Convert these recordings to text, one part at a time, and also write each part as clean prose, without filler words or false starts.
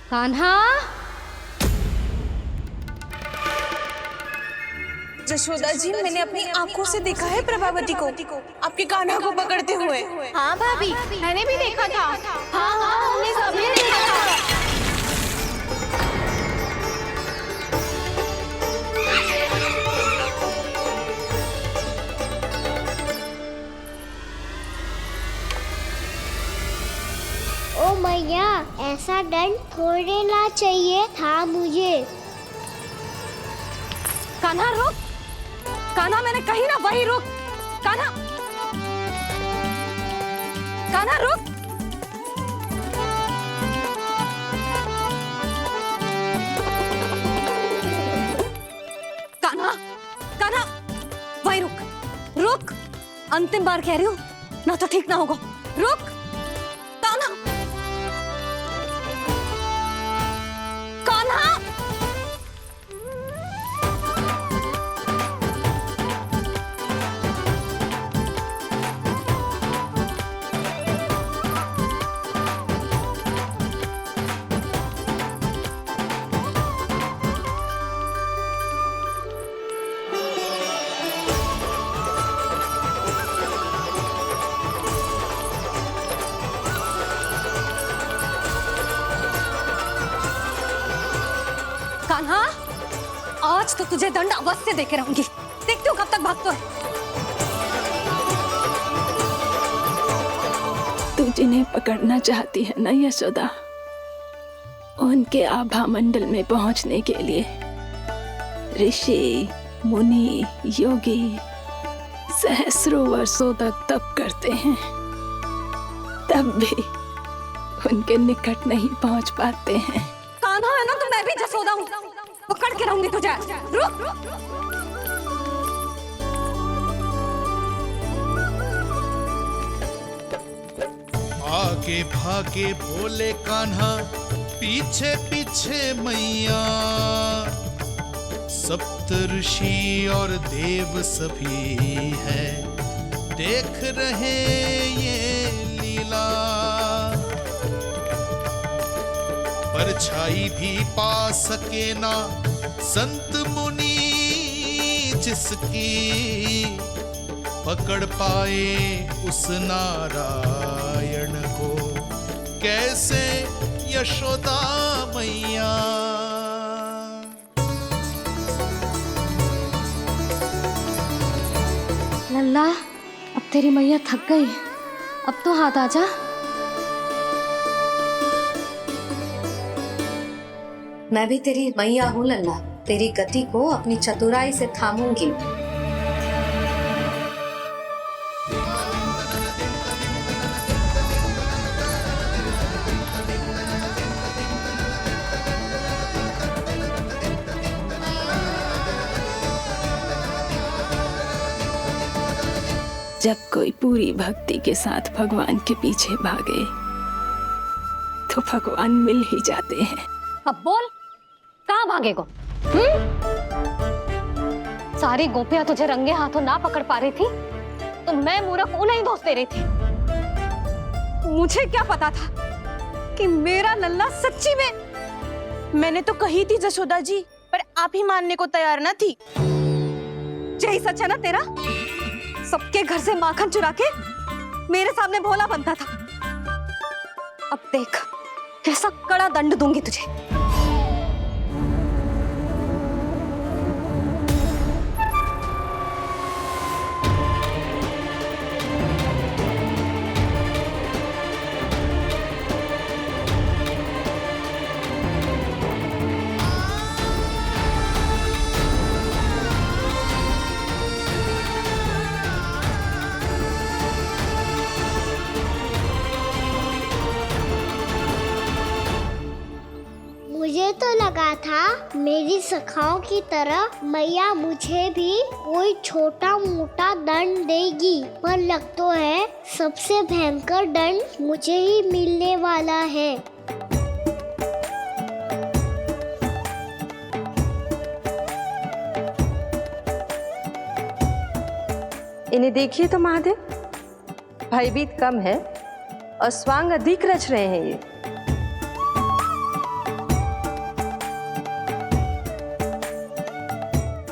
कान्हा, जशोदा जी, मैंने अपनी आंखों से देखा है प्रभावती को आपके कान्हा को पकड़ते हुए। हाँ भाभी, मैंने भी देखा था। हाँ हाँ, हमने सबने देखा था। ओ मैया, ऐसा दंड थोड़े ना चाहिए था मुझे। कान्हा रुक। कान्हा, मैंने कही ना वही रुक। कान्हा, कान्हा रुक। कान्हा, कान्हा, वही रुक। रुक, अंतिम बार कह रही हूँ, ना तो ठीक ना होगा। रुक कान्हा। कान्हा, कान्हा, आज तो तुझे दंड अवश्य देके रहूंगी। देखती हूँ कब तक भागता है। तू जिन्हें पकड़ना चाहती है ना यशोदा, उनके आभा मंडल में पहुंचने के लिए ऋषि, मुनि, योगी सहस्रों वर्षों तक तप करते हैं, तब भी उनके निकट नहीं पहुंच पाते हैं। कान्हा है ना, तो मैं भी जसोदा हूँ, पकड़ के रहूंगी तुझे। रुक। आगे भागे बोले कान्हा, पीछे पीछे मैया। सप्त ऋषि और देव सभी है, देख रहे ये लीला। परछाई भी पा सके ना संत मुनि जिसकी, पकड़ पाए उस नारायण को कैसे यशोदा मैया। लल्ला, अब तेरी मैया थक गई, अब तो हाथ आजा। मैं भी तेरी मैया हूँ लल्ला, तेरी गति को अपनी चतुराई से थामूंगी। जब कोई पूरी भक्ति के साथ भगवान के पीछे भागे तो भगवान मिल ही जाते हैं। अब बोल, कहाँ भागेगो? सारी गोपियां तुझे रंगे हाथों ना पकड़ पा रही थी, तो मैं मूर्ख उन्हें ही दोष दे रही थी। मुझे क्या पता था कि मेरा लल्ला सच्ची में। मैंने तो कही थी जशोदा जी, पर आप ही मानने को तैयार ना थी। यही सच है ना तेरा? सबके घर से माखन चुरा के मेरे सामने भोला बनता था। अब देख कैसा कड़ा दंड दूंगी तुझे। मुझे तो लगा था मेरी सखाओं की तरह मैया मुझे भी कोई छोटा मोटा दंड देगी, पर लग तो है सबसे भयंकर दंड मुझे ही मिलने वाला है। इन्हें देखिए तो महादेव, भयभीत कम है और स्वांग अधिक रच रहे हैं ये।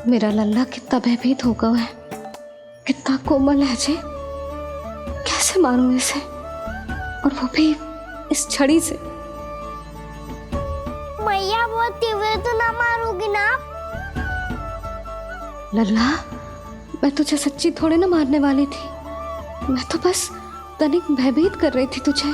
मेरा लल्ला कितना भयभीत होगा है, कितना कोमल है जी। कैसे मारूं इसे, और वो भी इस छड़ी से। मैया बहुत तीव्र तो ना मारोगी ना? लल्ला, मैं तुझे सच्ची थोड़े ना मारने वाली थी, मैं तो बस तनिक भयभीत कर रही थी तुझे।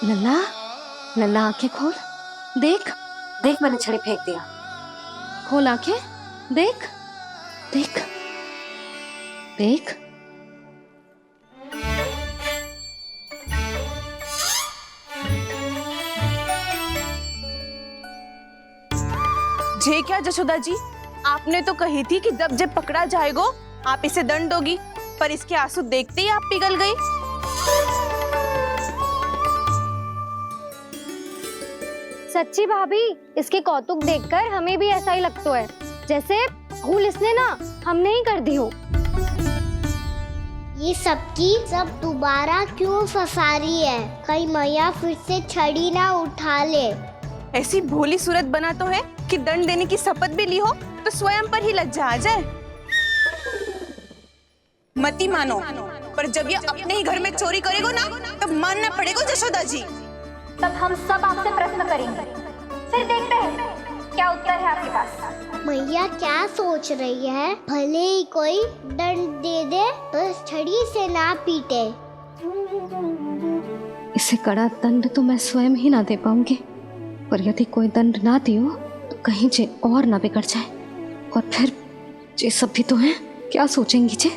लल्ला, लल्ला आंखें खोल, देख देख, मैंने छड़ी फेंक दिया। खोल आंखें, देख देख देख। जे क्या जशोदा जी, आपने तो कही थी कि जब जब पकड़ा जाएगा आप इसे दंड दोगी, पर इसके आंसू देखते ही आप पिघल गई। सच्ची भाभी, इसके कौतुक देखकर हमें भी ऐसा ही लगता है, जैसे भूल इसने ना हमने ही कर दी हो। ये सबकी सब दोबारा क्यों फंसा रही है? कहीं मैया फिर से छड़ी ना उठा ले। ऐसी भोली सूरत बना तो है कि दंड देने की शपथ भी ली हो तो स्वयं पर ही लज्जा आ जाए। मती मानो, पर जब ये अपने ही घर में चोरी करेगा ना, तब मानना पड़ेगा जशोदा जी। तब हम सब आपसे प्रश्न करेंगे, फिर देखते हैं क्या उत्तर है आपके पास। मैया क्या सोच रही है? भले ही कोई दंड दे दे, बस छड़ी से ना पीटे। इसे कड़ा दंड तो मैं स्वयं ही ना दे पाऊंगी, पर यदि कोई दंड ना दियो तो कहीं जे और ना बिगड़ जाए, और फिर जे सब भी तो हैं, क्या सोचेंगी जे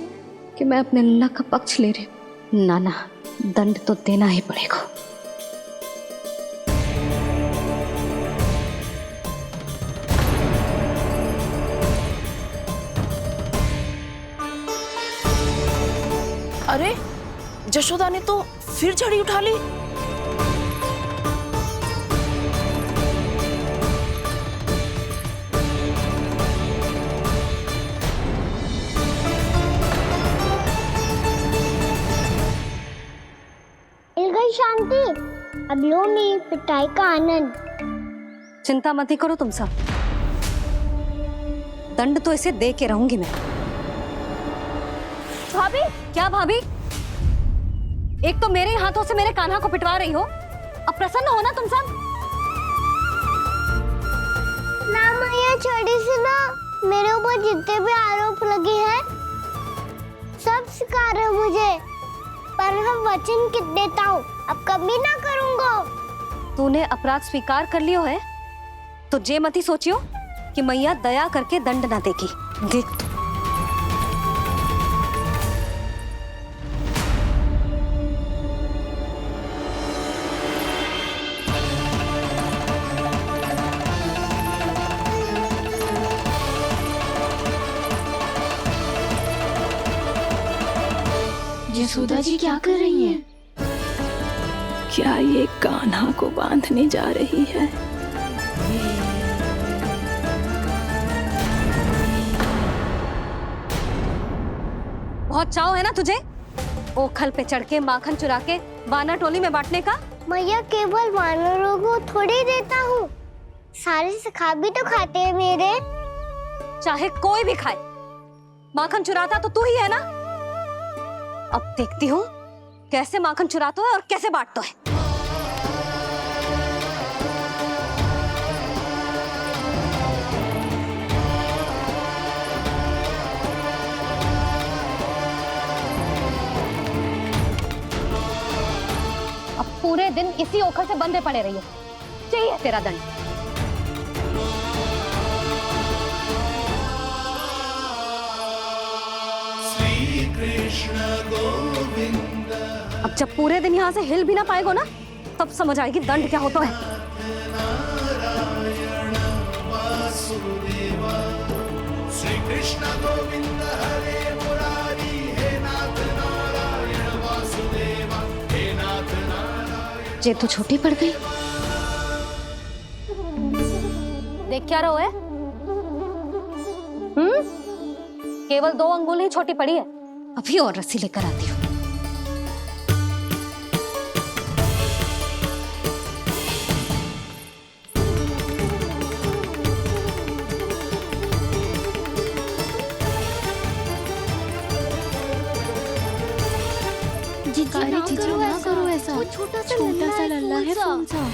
कि मैं अपने लल्ला का पक्ष ले रही हूँ। ना ना, दंड तो देना ही पड़ेगा। अरे, जशोदा ने तो फिर छड़ी उठा ली। मिल गई शांति, अब लो मेरी पिटाई का आनंद। चिंता मत ही करो तुम सब, दंड तो इसे दे के रहूंगी मैं। भाभी, क्या भाभी? एक तो मेरे हाथों से मेरे कान्हा को पिटवा रही हो, अब प्रसन्न हो ना तुम सब? ना मैया, छड़ी से ना मेरे ऊपर जितने भी आरोप लगे हैं सब स्वीकार है मुझे, पर मैं वचन कित देता हूँ, अब कभी ना करूँगा। तूने अपराध स्वीकार कर लियो है तो जे मत ही सोचियो कि मैया दया करके दंड ना देगी। देख तू, यशोदा जी क्या कर रही हैं? क्या ये कान्हा को बांधने जा रही है? बहुत चाव है ना तुझे ओखल पे चढ़ के माखन चुरा के वानर टोली में बांटने का? मैया, केवल वानरों को थोड़ी देता हूँ, सारे सखा भी तो खाते हैं मेरे। चाहे कोई भी खाए, माखन चुराता तो तू ही है ना। अब देखती हूँ कैसे माखन चुराता है और कैसे बांटता है। अब पूरे दिन इसी ओखल से बंधे पड़े रहिए, चाहिए तेरा दंड। अब जब पूरे दिन यहाँ से हिल भी ना पाएगो ना, तब समझ आएगी दंड क्या होता है। श्री कृष्ण गोविंद हरे मुरारी, हे नाथ नारायण वासुदेवा, हे नाथ नारायण। जे तो छोटी पड़ गई। देख क्या रहो है? केवल 2 अंगुल ही छोटी पड़ी है। अभी और रस्सी लेकर आती हूँ। जीजी ना करो ऐसा। वो छोटा सा लल्ला है कौन सा?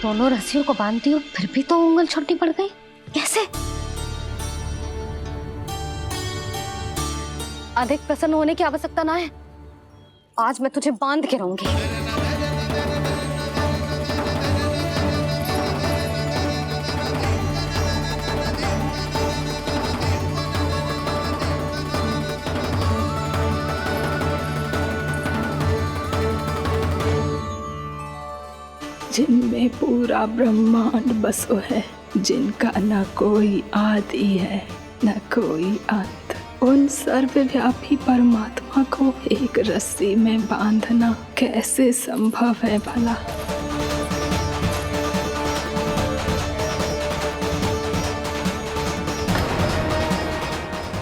दोनों रस्सियों को बांधती हूँ, फिर भी तो उंगल छोटी पड़ गई। कैसे? अधिक प्रसन्न होने की आवश्यकता ना है। आज मैं तुझे बांध के रहूंगी। जिनमें पूरा ब्रह्मांड बसो है, जिनका न कोई आदि है न कोई अंत, उन सर्वव्यापी परमात्मा को एक रस्सी में बांधना कैसे संभव है भला?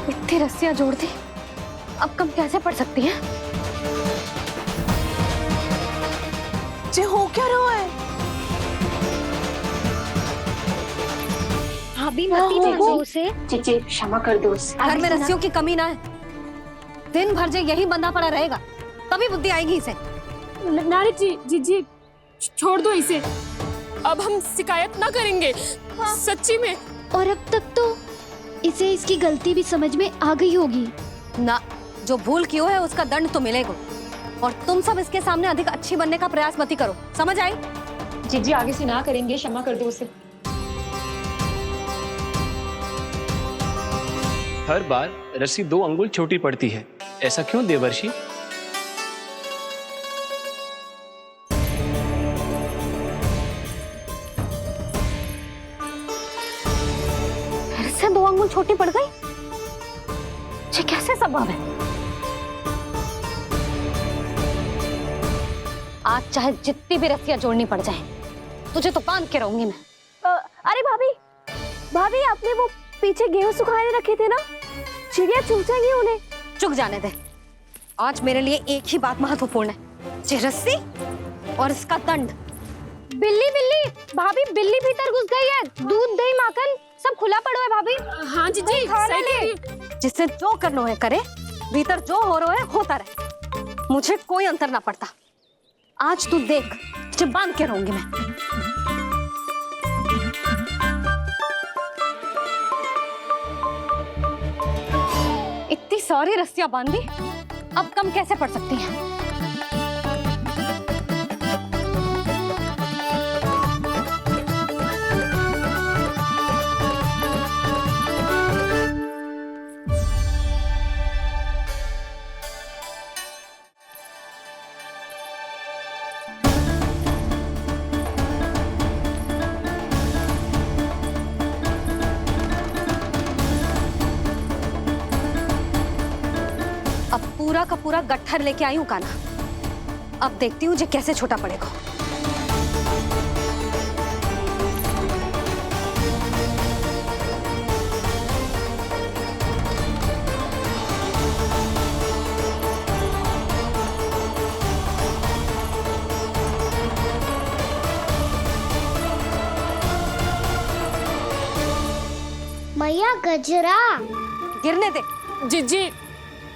इतनी रस्सियां जोड़ दी, अब कम कैसे पड़ सकती हैं? जे हो क्या रहा है? भाभी मती देखो उसे। जीजी क्षमा कर दो उसे। घर में रस्सियों की कमी ना है। दिन भर जे यही बंधा पड़ा रहेगा, तभी बुद्धि आएगी इसे। नारी जी जीजी छोड़ दो इसे। अब हम शिकायत ना करेंगे। सच्ची में। और अब तक तो इसे इसकी गलती भी समझ में आ गई होगी ना। जो भूल की हो है उसका दंड तो मिलेगा। और तुम सब इसके सामने अधिक अच्छी बनने का प्रयास मत करो, समझ आई? जीजी आगे से ना करेंगे, क्षमा कर दो उसे। हर बार रस्सी 2 अंगुल छोटी पड़ती है, ऐसा क्यों देवर्षि? फिर से 2 अंगुल छोटी पड़ गई? ये कैसे संभव है? आज चाहे जितनी भी रस्सियां जोड़नी पड़ जाए, तुझे तो बांध के रहूंगी मैं। अरे भाभी, भाभी आपने वो पीछे गेहूं सुखाने रखे थे ना, चिड़िया चुग जाएंगी उन्हें। चुक जाने दे। आज मेरे लिए एक ही बात महत्वपूर्ण है, ये रस्सी और इसका दंड। बिल्ली बिल्ली, भाभी बिल्ली भीतर घुस गई है। दूध दही माखन सब खुला पड़ा है भाभी। हाँ जीजी सही कह रही है। जिससे जो करना है करे, भीतर जो हो रहा है होता रहे, मुझे कोई अंतर ना पड़ता। आज तू देख, तुझे बांध के रहूंगी मैं। इतनी सारी रस्सियां बांधी, अब कम कैसे पड़ सकती हैं? पूरा का पूरा गट्ठर लेके आई हूँ कान्हा। अब देखती हूँ जे कैसे छोटा पड़ेगा। मैया गजरा गिरने दे। जीजी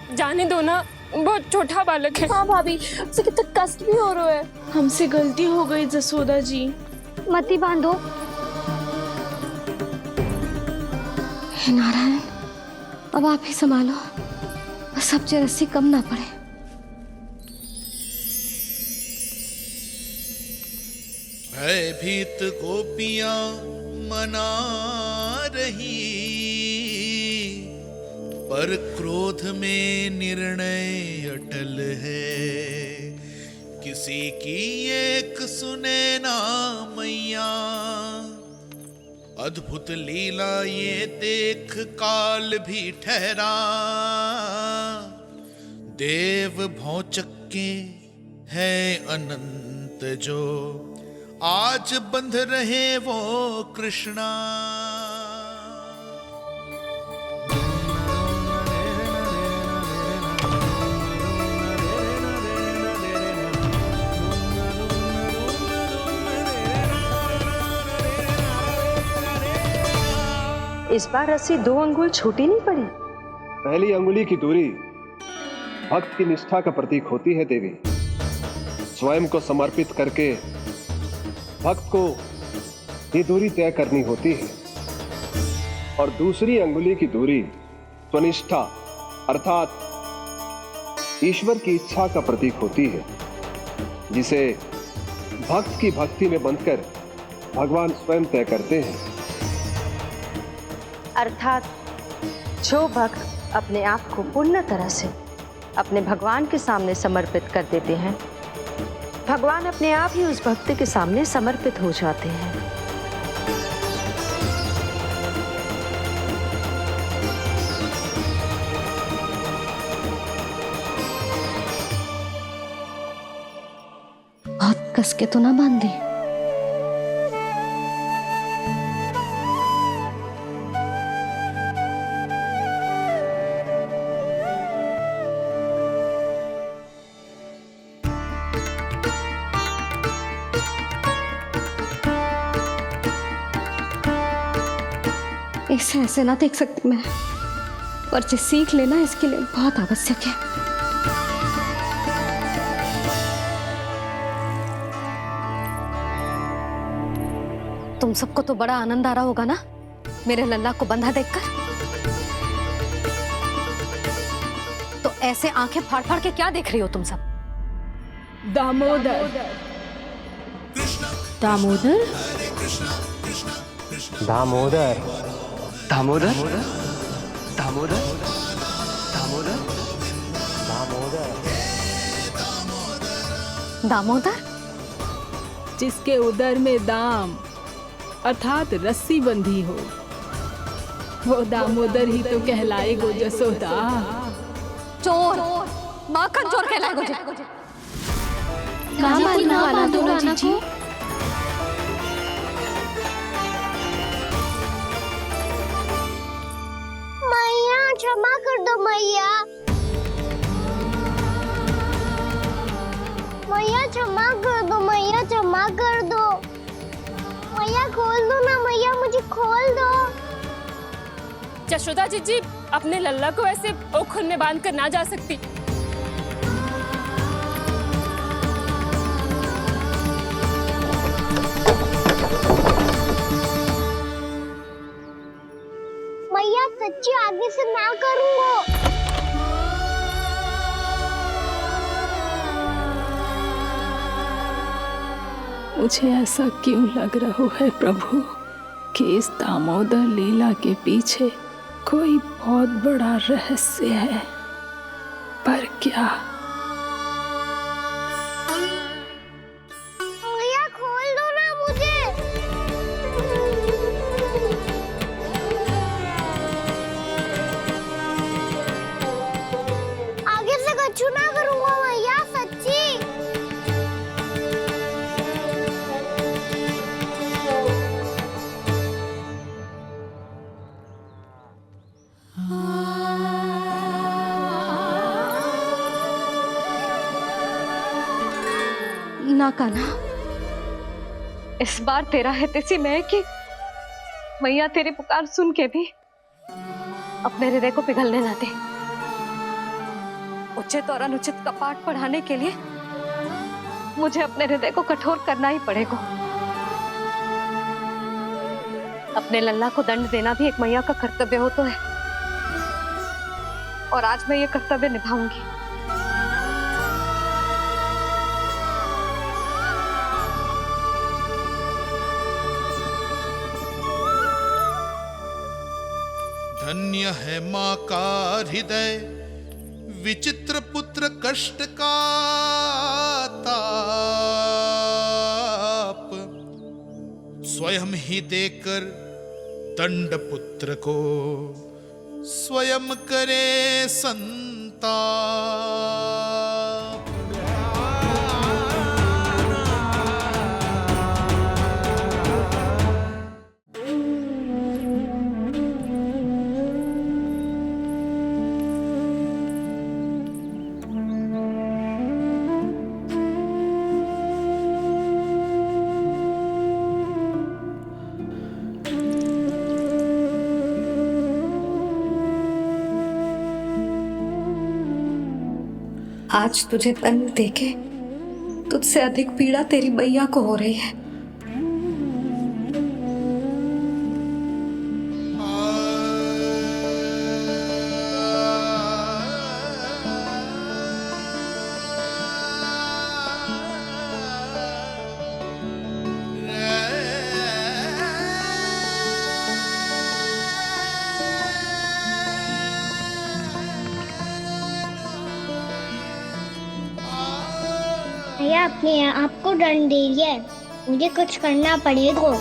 जाने दो ना, बहुत छोटा बालक है। हाँ भाभी, उसे कितना कष्ट भी हो रहा है। हमसे गलती हो गई जसोदा जी। मती बांधो। हे नारायण, अब आप ही संभालो, बस अब जे रस्सी कम ना पड़े। भयभीत गोपियां मना रही, पर क्रोध में निर्णय अटल है, किसी की एक सुने ना मैया। अद्भुत लीला ये देख काल भी ठहरा, देव भौचक्के है अनंत जो आज बंध रहे वो कृष्णा। इस बार रस्सी 2 अंगुल छोटी नहीं पड़ी। पहली अंगुली की दूरी भक्त की निष्ठा का प्रतीक होती है देवी। स्वयं को समर्पित करके भक्त को ये दूरी तय करनी होती है। और दूसरी अंगुली की दूरी स्वनिष्ठा अर्थात ईश्वर की इच्छा का प्रतीक होती है, जिसे भक्त की भक्ति में बंधकर भगवान स्वयं तय करते हैं। अर्थात जो भक्त अपने आप को पूर्ण तरह से अपने भगवान के सामने समर्पित कर देते हैं, भगवान अपने आप ही उस भक्त के सामने समर्पित हो जाते हैं। बहुत कस के तो ना बांधी। इसे ऐसे ना देख सकती मैं, और जो सीख लेना इसके लिए बहुत आवश्यक है। तुम सबको तो बड़ा आनंद आ रहा होगा ना मेरे लल्ला को बंधा देखकर। तो ऐसे आंखें फाड़ फाड़ के क्या देख रही हो तुम सब? दामोदर। दामोदर? दामोदर। दामोदर दामोदर दामोदर दामोदर? जिसके उदर में दाम अर्थात रस्सी बंधी हो, वो दामोदर ही तो कहलाएगो जसोदा। चोर, माखन चोर कहलाएगो जी। कहाँ बांधना वाला दोनों जीजी? मैया क्षमा कर दो मैया। मैया क्षमा कर दो, मैया क्षमा कर दो। मैया खोल दो ना मैया, मुझे खोल दो। जशोदा जीजी अपने लल्ला को ऐसे ओखुन में बांध कर ना जा सकती। मैया सच्ची आगे से ना करूँगा। मुझे ऐसा क्यों लग रहा है प्रभु कि इस दामोदर लीला के पीछे कोई बहुत बड़ा रहस्य है, पर क्या? मैया खोल दो ना मुझे। आगे से कछु ना करूँगा मैया, सच्ची। ना कान्हा, इस बार तेरा है तेसी मैं कि मैया तेरी पुकार सुन के भी अपने हृदय को पिघलने ना दे। उचित और अनुचित का पाठ पढ़ाने के लिए मुझे अपने हृदय को कठोर करना ही पड़ेगा। अपने लल्ला को दंड देना भी एक मैया का कर्तव्य हो तो है, और आज मैं ये कर्तव्य निभाऊंगी। धन्य है माँ का हृदय, विचित्र पुत्र कष्ट का ताप, स्वयं ही देकर दंड पुत्र को स्वयं करे संताप। आज तुझे दंड देके तुझसे अधिक पीड़ा तेरी मैया को हो रही है। भैया अपने आपको दंड दे रही है, मुझे कुछ करना पड़ेगा।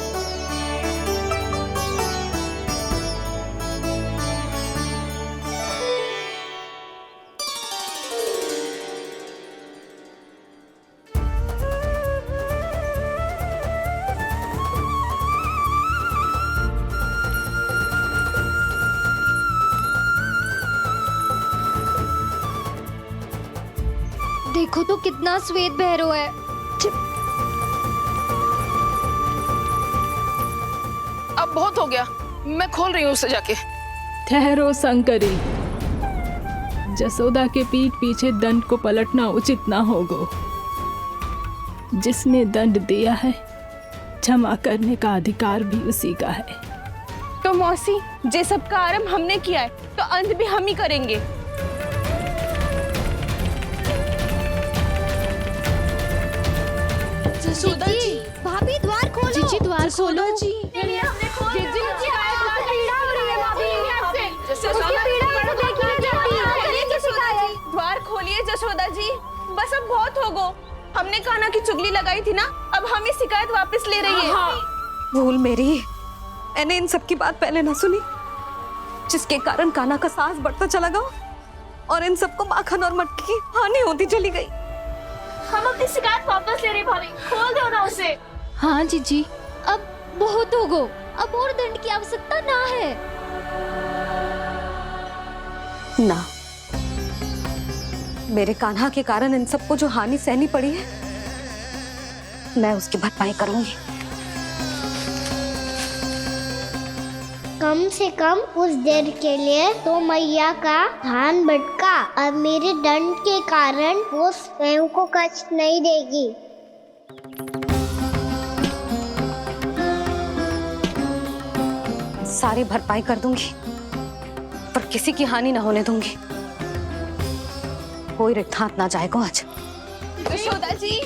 देखो तो कितना श्वेत भैरव है। अब बहुत हो गया, मैं खोल रही हूँ उसे जाके। ठहरो शंकरी, जसोदा के पीठ पीछे दंड को पलटना उचित ना होगा। जिसने दंड दिया है क्षमा करने का अधिकार भी उसी का है। तो मौसी, जे सब का आरंभ हमने किया है तो अंत भी हम ही करेंगे। जसोदा जी, भाभी द्वार खोलो। जीजी द्वार खोलो। जी द्वार खोलिए जसोदा जी, बस अब बहुत हो गो। हमने कान्हा की चुगली लगाई थी ना, अब हम ये शिकायत वापस ले रही है। भूल मेरी, मैंने इन सब की बात पहले ना सुनी, जिसके कारण कान्हा का साहस बढ़ता चला गया और इन सबको माखन और मटकी की हानि होती चली गई। हम अपनी शिकायत वापस ले रहे भाभी, खोल दो ना उसे। हाँ जीजी, अब बहुत हो गो, अब और दंड की आवश्यकता ना है। ना, मेरे कान्हा के कारण इन सबको जो हानि सहनी पड़ी है, मैं उसकी भरपाई करूंगी। कम से कम उस देर के लिए तो मैया का ध्यान भटका, अब मेरे दंड के कारण वो स्वयं को कष्ट नहीं देगी। सारी भरपाई कर दूंगी, पर किसी की हानि ना होने दूंगी। कोई रिक्त हाथ ना जाएगा आज। जसोदा जी,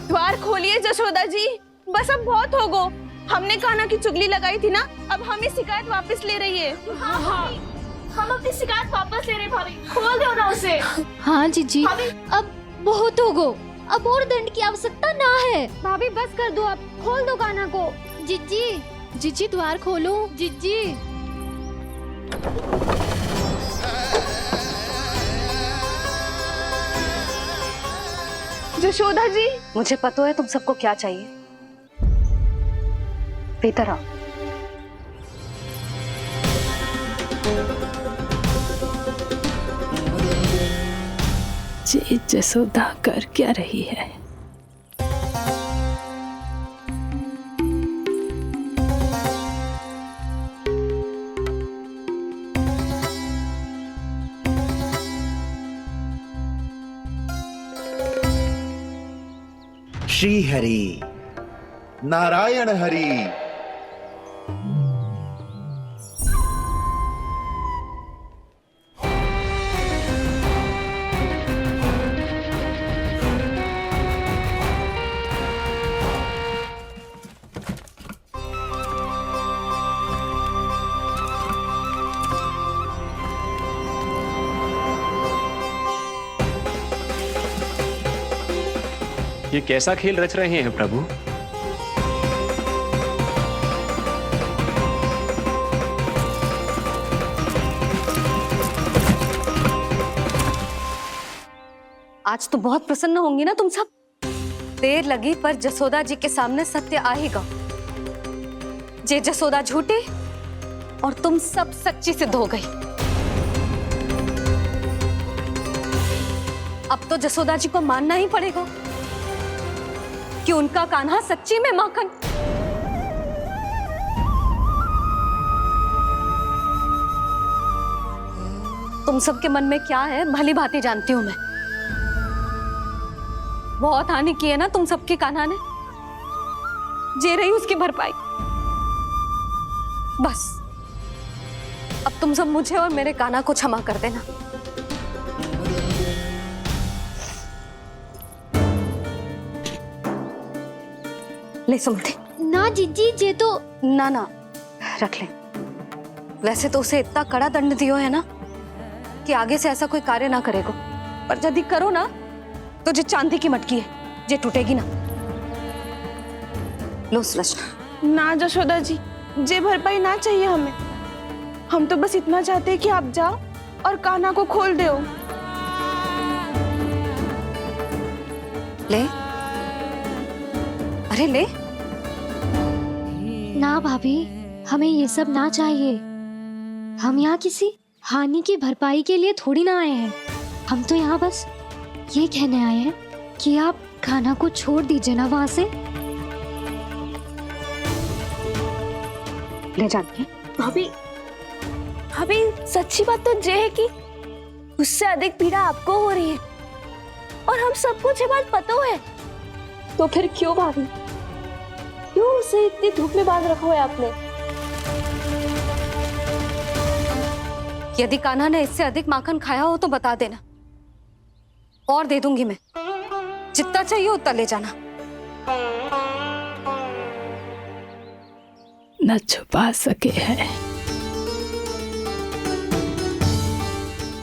द्वार खोलिए जसोदा जी, बस अब बहुत हो गो। हमने कान्हा की चुगली लगाई थी ना, अब हम ये शिकायत वापस ले रही है। हम अपनी शिकायत वापस ले रहे भाभी, खोल दो ना उसे। हाँ जीजी, अब बहुत हो गो, अब और दंड की आवश्यकता ना है। भाभी बस कर दो, अब खोल दो कान्हा को। जीजी, जीजी द्वार खोलो। जीजी, जशोदा जी, मुझे पता है तुम सबको क्या चाहिए। भीतर आओ। जी जसोदा कर क्या रही है? श्री हरि नारायण हरि। ये कैसा खेल रच रहे हैं प्रभु? आज तो बहुत प्रसन्न होंगी ना तुम सब। देर लगी पर जसोदा जी के सामने सत्य आएगा। जे जसोदा झूठी और तुम सब सच्ची सिद्ध हो गई। अब तो जसोदा जी को मानना ही पड़ेगा कि उनका कान्हा सच्ची में माखन। तुम सबके मन में क्या है भली भांति जानती हूं मैं। बहुत हानि की है ना तुम सबके कान्हा ने, जे रही उसकी भरपाई। बस अब तुम सब मुझे और मेरे कान्हा को क्षमा कर देना। ले सुमति। ना जीजी, जे तो ना रख ले। वैसे तो उसे इतना कड़ा दंड दियो है ना कि आगे से ऐसा कोई कार्य ना करेगा, पर यदि करो ना तो जो चांदी की मटकी है जे टूटेगी ना। लो सुलझ। ना जशोदा जी, जे भरपाई ना चाहिए हमें। हम तो बस इतना चाहते हैं कि आप जाओ और कान्हा को खोल दो। ले, अरे ले। ना भाभी, हमें ये सब ना चाहिए। हम यहाँ किसी हानि की भरपाई के लिए थोड़ी ना आए हैं। हम तो यहाँ बस ये कहने आए हैं कि आप कान्हा को छोड़ दीजिए ना वहां से। ले जानिए। भाभी भाभी, सच्ची बात तो ये है कि उससे अधिक पीड़ा आपको हो रही है और हम सबको ये बात पता है। तो फिर क्यों भाभी, क्यों उसे इतनी धूप में बांध रखा है आपने? यदि कान्हा ने इससे अधिक माखन खाया हो तो बता देना, और दे दूंगी मैं। जितना चाहिए उतना ले जाना। न छुपा सके है,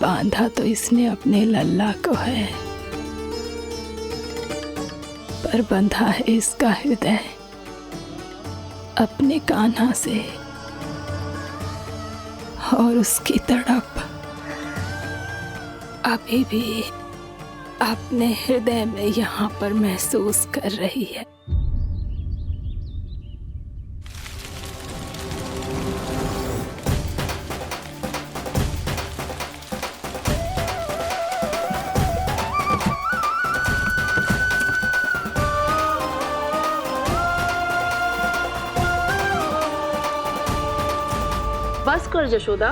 बांधा तो इसने अपने लल्ला को है, पर बंधा है इसका हृदय अपने कान्हा से, और उसकी तड़प अभी भी अपने हृदय में यहाँ पर महसूस कर रही है। बस कर जशोदा,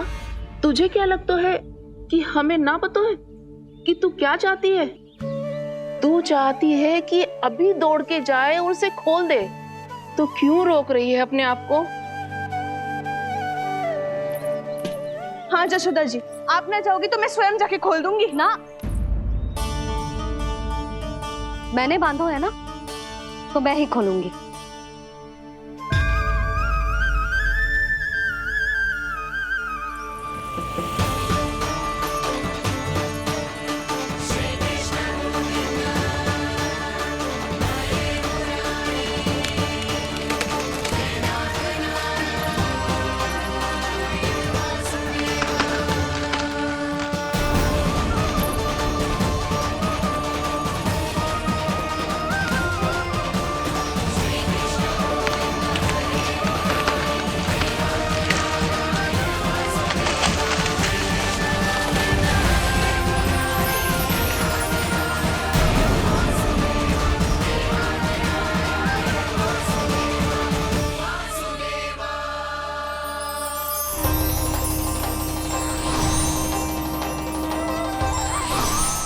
तुझे क्या लगता है कि हमें ना पता है कि तू क्या चाहती है? तू चाहती है कि अभी दौड़ के जाए और उसे खोल दे, तो क्यों रोक रही है अपने आप को? हाँ जशोदा जी, आप ना जाओगी तो मैं स्वयं जाके खोल दूंगी। ना, मैंने बांधो है ना, तो मैं ही खोलूंगी।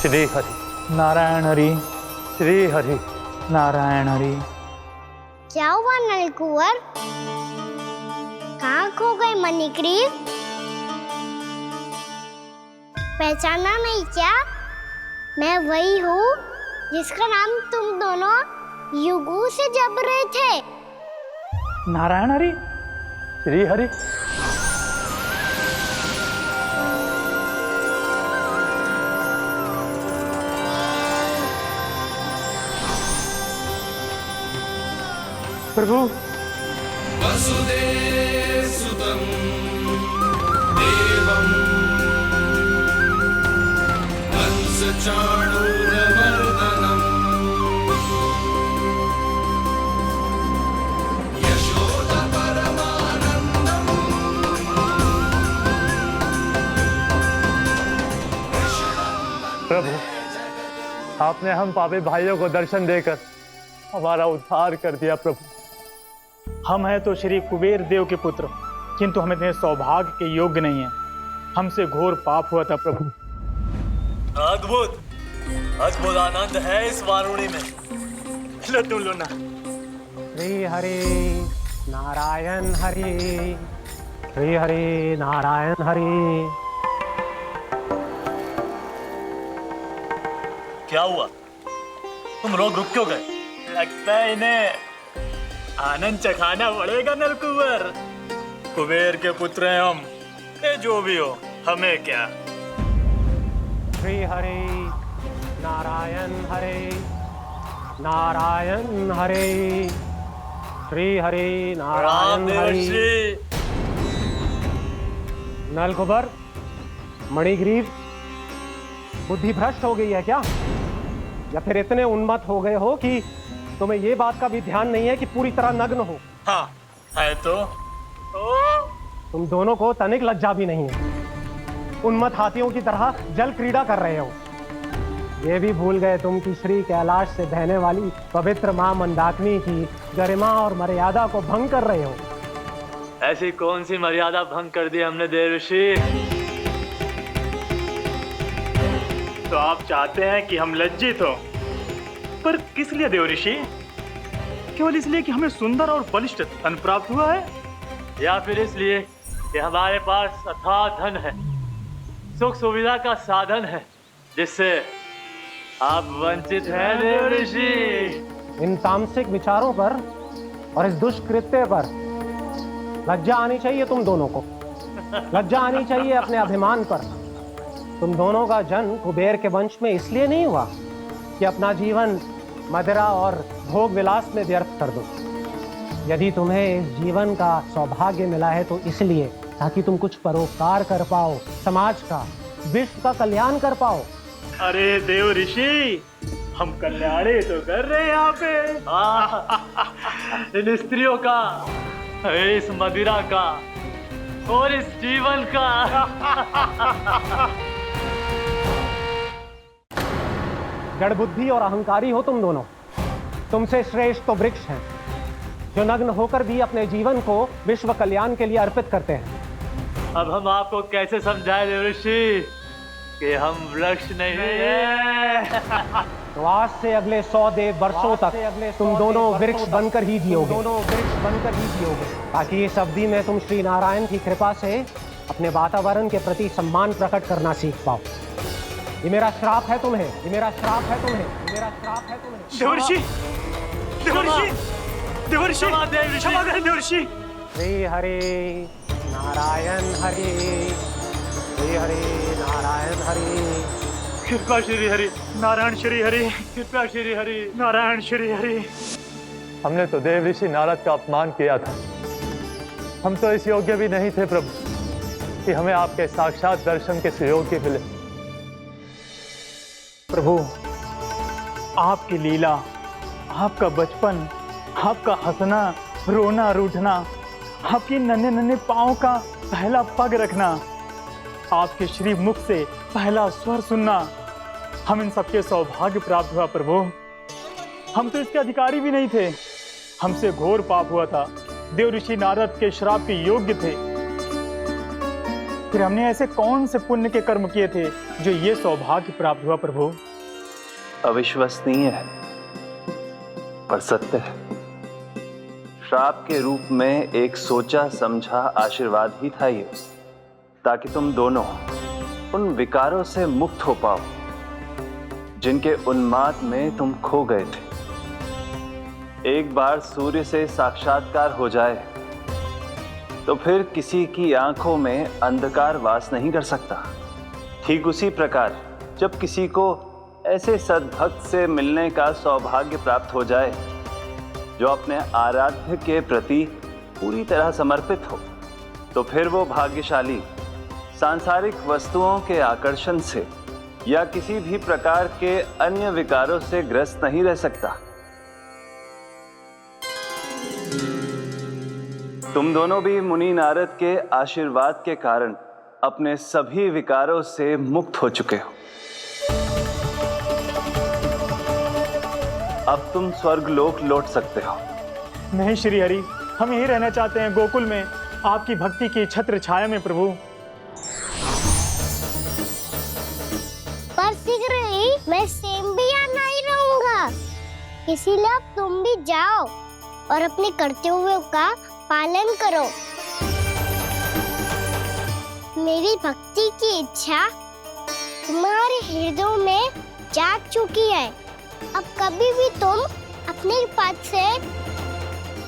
श्री हरि नारायण हरि, श्री हरि नारायण हरि। क्या हुआ नलकुंवर? कहाँ खो गए मणिग्रीव? पहचाना नहीं क्या? मैं वही हूँ जिसका नाम तुम दोनों युगों से जप रहे थे। नारायण हरि, श्री हरि। प्रभु। वसुदेवसुतं देवं कंसचाणूरमर्दनम् प्रभु, आपने हम पापी भाइयों को दर्शन देकर हमारा उद्धार कर दिया प्रभु। हम हैं तो श्री कुबेर देव के पुत्र, किंतु हम इतने सौभाग्य के योग्य नहीं हैं। हमसे घोर पाप हुआ था प्रभु। अद्भुत अद्भुत आनंद है इस वारुणी में। लो तुम लो ना। श्री हरि नारायण हरि, श्री हरि नारायण हरि। क्या हुआ? तुम रोक रुक क्यों गए? लगता है इन्हें आनंद चखाना पड़ेगा नलकुबर। कुबेर के पुत्र हैं हम, ये जो भी हो हमें क्या। श्री हरि नारायण हरि, नारायण हरि, श्री हरि नारायण हरि। नलकुबर, मणिग्रीव, बुद्धि भ्रष्ट हो गई है क्या? या फिर इतने उन्मत्त हो गए हो कि तुम्हें ये बात का भी ध्यान नहीं है कि पूरी तरह नग्न हो? हाँ है तो तुम दोनों को तनिक लज्जा भी नहीं है। उन्मत्त हाथियों की तरह जल क्रीड़ा कर रहे हो। ये भी भूल गए तुम कि श्री कैलाश से बहने वाली पवित्र मां मंदाकिनी की गरिमा और मर्यादा को भंग कर रहे हो। ऐसी कौन सी मर्यादा भंग कर दी हमने देवर्षि? तो आप चाहते हैं कि हम लज्जित हो, पर किस लिए देवऋषि? केवल इसलिए कि हमें सुंदर और बलिष्ठ धन प्राप्त हुआ है, या फिर इसलिए कि हमारे पास अथाह धन है, सुख सुविधा का साधन है, जिससे आप वंचित हैं देवऋषि? इन तामसिक विचारों पर और इस दुष्कृत्य पर लज्जा आनी चाहिए तुम दोनों को। लज्जा आनी चाहिए अपने अभिमान पर। तुम दोनों का जन्म कुबेर के वंश में इसलिए नहीं हुआ कि अपना जीवन मदिरा और भोग विलास में व्यर्थ कर दो। यदि तुम्हें इस जीवन का सौभाग्य मिला है तो इसलिए ताकि तुम कुछ परोपकार कर पाओ, समाज का, विश्व का कल्याण कर पाओ। अरे देवऋषि, हम कल्याणी तो कर रहे हैं यहाँ पे। इन स्त्रियों का, इस मदिरा का और इस जीवन का। जड़ बुद्धि और अहंकारी हो तुम दोनों। तुमसे श्रेष्ठ तो वृक्ष हैं, जो नग्न होकर भी अपने जीवन को विश्व कल्याण के लिए अर्पित करते हैं। अब हम आपको कैसे समझाएं देवऋषि कि हम वृक्ष नहीं हैं? तो आज से अगले 100 देव वर्षों तक तुम दोनों वृक्ष बनकर ही जियोगे। ताकि इस अवधि में तुम श्री नारायण की कृपा से अपने वातावरण के प्रति सम्मान प्रकट करना सीख पाओ। ये मेरा श्राप है तुम्हें, ये मेरा श्राप है तुम्हें, ये मेरा श्राप है तुम्हें। देवऋषि, देवऋषि, देवऋषि, क्षमा करें देवऋषि। श्री हरि नारायण हरि, श्री हरि नारायण हरि। कृपा श्री हरि नारायण श्री हरि, कृपा श्री हरि नारायण श्री हरि। हमने तो देवऋषि नारद का अपमान किया था। हम तो इस योग्य भी नहीं थे प्रभु कि हमें आपके साक्षात दर्शन के सुयोग्य मिले। प्रभु, आपकी लीला, आपका बचपन, आपका हंसना, रोना, रूठना, आपकी नन्हे नन्हे पाँव का पहला पग रखना, आपके श्री मुख से पहला स्वर सुनना, हम इन सबके सौभाग्य प्राप्त हुआ प्रभु। हम तो इसके अधिकारी भी नहीं थे। हमसे घोर पाप हुआ था, देवऋषि नारद के श्राप के योग्य थे। फिर हमने ऐसे कौन से पुण्य के कर्म किए थे जो ये सौभाग्य प्राप्त हुआ प्रभु? अविश्वसनीय है पर सत्य है। श्राप के रूप में एक सोचा समझा आशीर्वाद ही था ये, ताकि तुम दोनों उन विकारों से मुक्त हो पाओ जिनके उन्माद में तुम खो गए थे। एक बार सूर्य से साक्षात्कार हो जाए तो फिर किसी की आंखों में अंधकार वास नहीं कर सकता। ठीक उसी प्रकार जब किसी को ऐसे सद्भक्त से मिलने का सौभाग्य प्राप्त हो जाए जो अपने आराध्य के प्रति पूरी तरह समर्पित हो, तो फिर वो भाग्यशाली सांसारिक वस्तुओं के आकर्षण से या किसी भी प्रकार के अन्य विकारों से ग्रस्त नहीं रह सकता। तुम दोनों भी मुनि नारद के आशीर्वाद के कारण अपने सभी विकारों से मुक्त हो चुके हो। अब तुम स्वर्गलोक लौट सकते हो। नहीं श्री हरि, हम यहीं रहना चाहते हैं, गोकुल में, आपकी भक्ति की छत्र छाया में प्रभु। पर शीघ्र ही मैं सेम्बिया नहीं रहूंगा, इसीलिए अब तुम भी जाओ और अपने कर्तव्यों का पालन करो। मेरी भक्ति की इच्छा तुम्हारे हृदय में जाग चुकी है। अब कभी भी तुम अपने पद से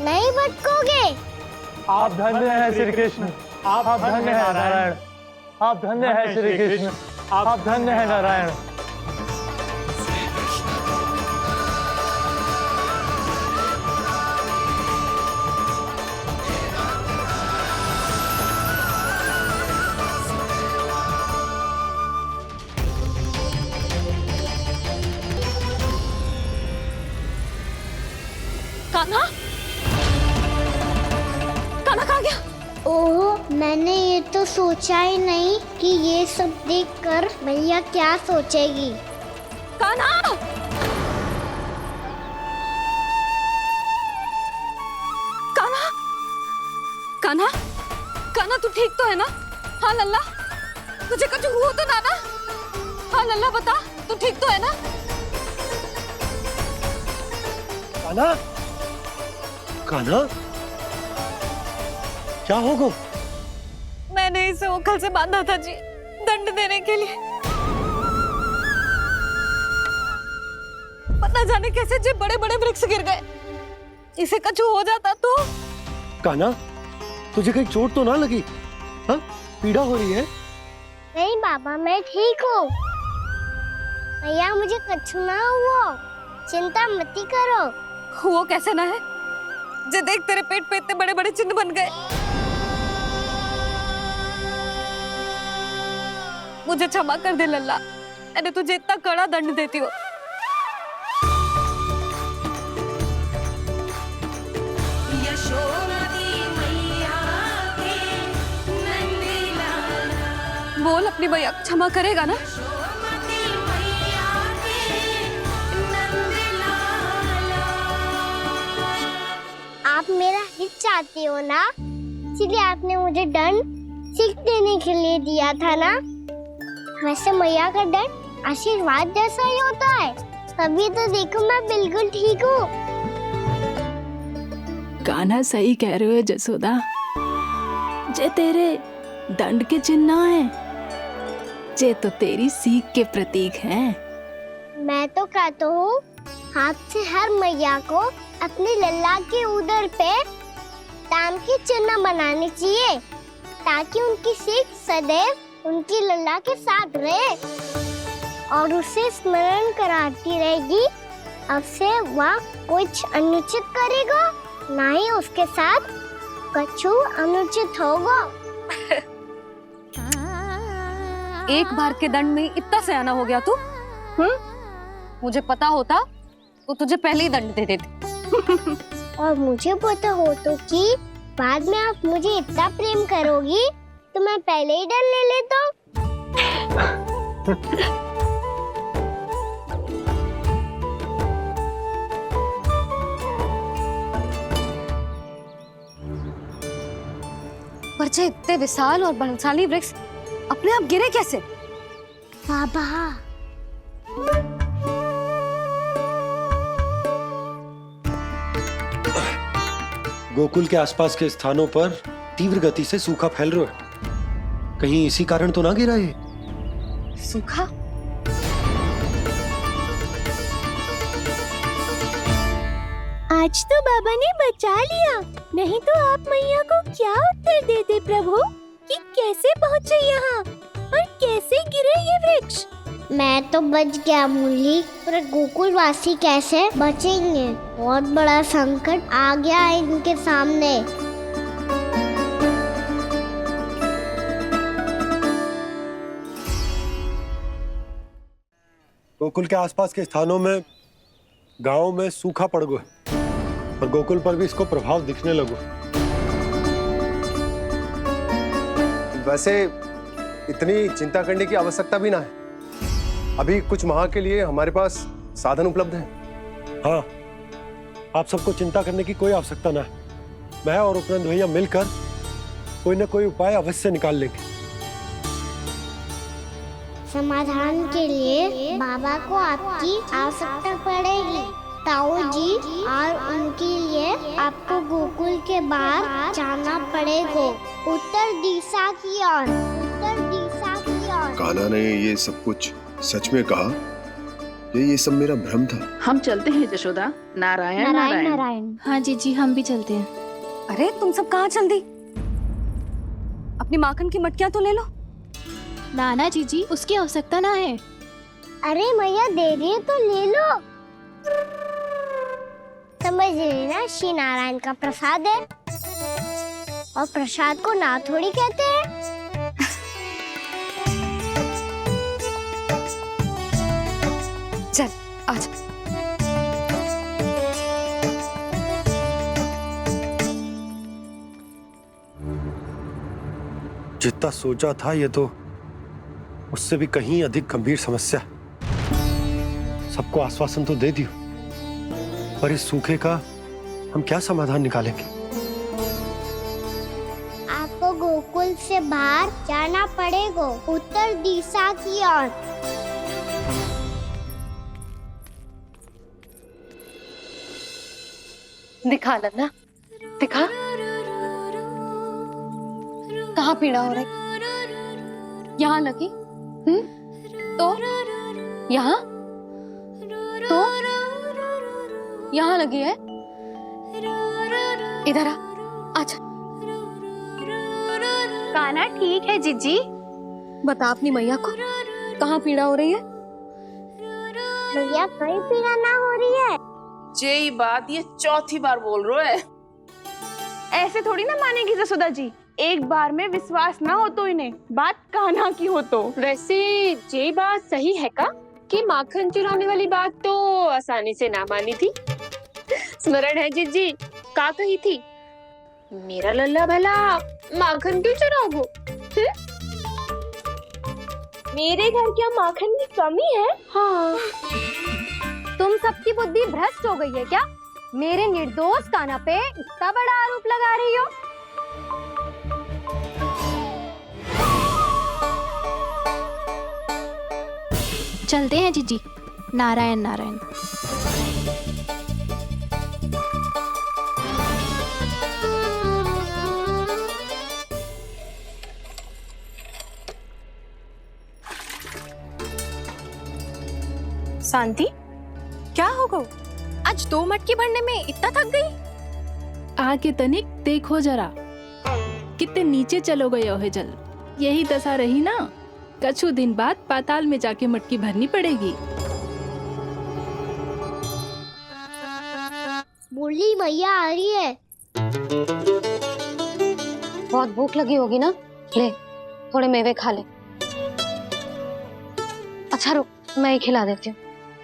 नहीं भटकोगे। आप धन्य हैं श्री कृष्ण, आप धन्य हैं नारायण, आप धन्य हैं श्री कृष्ण, आप धन्य हैं नारायण। कान्हा, कान्हा कहाँ गया? ओह, मैंने ये तो सोचा ही नहीं कि ये सब देखकर मैया क्या सोचेगी। कान्हा! कान्हा! कान्हा! कान्हा तू ठीक तो है ना? हाँ लल्ला, तुझे कुछ हुआ तो ना ना? हाँ लल्ला बता, तू ठीक तो है ना? कान्हा, कान्हा, क्या होगा? मैंने इसे ओखल से बांधा था जी, दंड देने के लिए। पता जाने कैसे जे बड़े बड़े वृक्ष गिर गए। इसे कुछ हो जाता तो? कान्हा, तुझे कहीं चोट तो ना लगी? हाँ, पीड़ा हो रही है? नहीं बाबा, मैं ठीक हूँ। भैया मुझे कुछ ना हुआ, चिंता मत करो। वो कैसे ना है? जे देख तेरे पेट पे इतने बड़े बड़े चिन्ह बन गए। मुझे क्षमा कर दे लल्ला, मैंने तुझे इतना कड़ा दंड देती हो। बोल अपनी भैया क्षमा करेगा ना? आप मेरा हित चाहते हो ना, इसलिए आपने मुझे दंड सीख देने के लिए दिया था ना। वैसे मैया का दंड आशीर्वाद जैसा ही होता है, तभी तो देखो मैं बिल्कुल ठीक हूँ। कान्हा सही कह रहे हो जसोदा, जे तेरे दंड के चिन्ह है, जे तो तेरी सीख के प्रतीक हैं। मैं तो कहता हूँ हाथ से हर मैया को अपने लल्ला के उदर पे ताम के चिन्ह बनाने चाहिए, ताकि उनकी सीख सदैव उनकी लल्ला के साथ रहे और उसे स्मरण कराती रहेगी। अब से वह कुछ अनुचित करेगा, ना ही उसके साथ कुछ अनुचित होगा। एक बार के दंड में इतना सयाना हो गया तू? मुझे पता होता तो तुझे पहले ही दंड दे देती। और मुझे पता हो तो कि बाद में आप मुझे इतना प्रेम करोगी तो मैं पहले ही डर ले लेता हूँ। पर जे इतने विशाल और बलशाली वृक्ष अपने आप गिरे कैसे? बाबा, गोकुल के आसपास के स्थानों पर तीव्र गति से सूखा फैल रहा है, कहीं इसी कारण तो ना गिरा ये? सूखा? आज तो बाबा ने बचा लिया, नहीं तो आप मैया को क्या उत्तर देते प्रभु कि कैसे पहुँचे यहाँ और कैसे गिरे ये वृक्ष। मैं तो बच गया मुरली, पर गोकुलवासी कैसे बचेंगे? बहुत बड़ा संकट आ गया है इनके सामने। गोकुल के आसपास के स्थानों में, गांव में सूखा पड़ गया और गोकुल पर भी इसको प्रभाव दिखने लगा। वैसे इतनी चिंता करने की आवश्यकता भी ना है। अभी कुछ माह के लिए हमारे पास साधन उपलब्ध हैं। हाँ, आप सबको चिंता करने की कोई आवश्यकता ना है। मैं और उपनंद भैया मिलकर कोई ना कोई उपाय अवश्य निकाल लेंगे। समाधान के लिए बाबा को आपकी आवश्यकता पड़ेगी। ताऊ जी, और उनके लिए आपको गोकुल के बाहर जाना पड़ेगा, उत्तर दिशा की ओर, उत्तर दिशा की ओर। कान्हा ने ये सब कुछ सच में कहा? ये सब मेरा भ्रम था? हम चलते हैं जशोदा। नारायण नारायण नारायण। हाँ जीजी, हम भी चलते हैं। अरे तुम सब कहाँ चल दी? अपनी माखन की मटकियां तो ले लो। नाना जीजी, उसकी आवश्यकता ना है। अरे मैया दे रही है तो ले लो। समझ रही ना, श्री नारायण का प्रसाद है और प्रसाद को ना थोड़ी कहते हैं। चल आजा। जितना सोचा था ये तो उससे भी कहीं अधिक गंभीर समस्या। सबको आश्वासन तो दे दियो, पर इस सूखे का हम क्या समाधान निकालेंगे? आपको गोकुल से बाहर जाना पड़ेगा, उत्तर दिशा की ओर। दिखा लल्ला, दिखा। कहाँ पीड़ा हो रही? यहाँ लगी? तो यहाँ, तो यहाँ लगी है। इधर आ, आजा। कान्हा ठीक है जीजी। बता अपनी मैया को कहाँ पीड़ा हो रही है? भैया कहीं पीड़ा ना हो रही है। यही बात ये चौथी बार बोल रहे है। ऐसे थोड़ी ना मानेगी जसोदा जी। एक बार में विश्वास ना हो तो इन्हें बात कान्हा की हो तो। वैसे ये बात सही है का कि माखन चुराने वाली बात तो आसानी से ना मानी थी। स्मरण है जीजी का कही थी, मेरा लल्ला भला माखन क्यों चुराओगे? मेरे घर क्या माखन की कमी है? हाँ। तुम सबकी बुद्धि भ्रष्ट हो गई है क्या? मेरे निर्दोष कान्हा पे इतना बड़ा आरोप लगा रही हो? चलते हैं जीजी। नारायण नारायण। शांति, क्या हो गो? आज 2 मटकी भरने में इतना थक गई? आके तनिक देखो जरा, कितने नीचे चलो गए हो जल। यही दशा रही ना, कछु दिन बाद पाताल में जाके मटकी भरनी पड़ेगी। मुरली मैया आ रही है। बहुत भूख लगी होगी ना, ले थोड़े मेवे खा ले। अच्छा रुक, मैं ही खिला देती हूँ।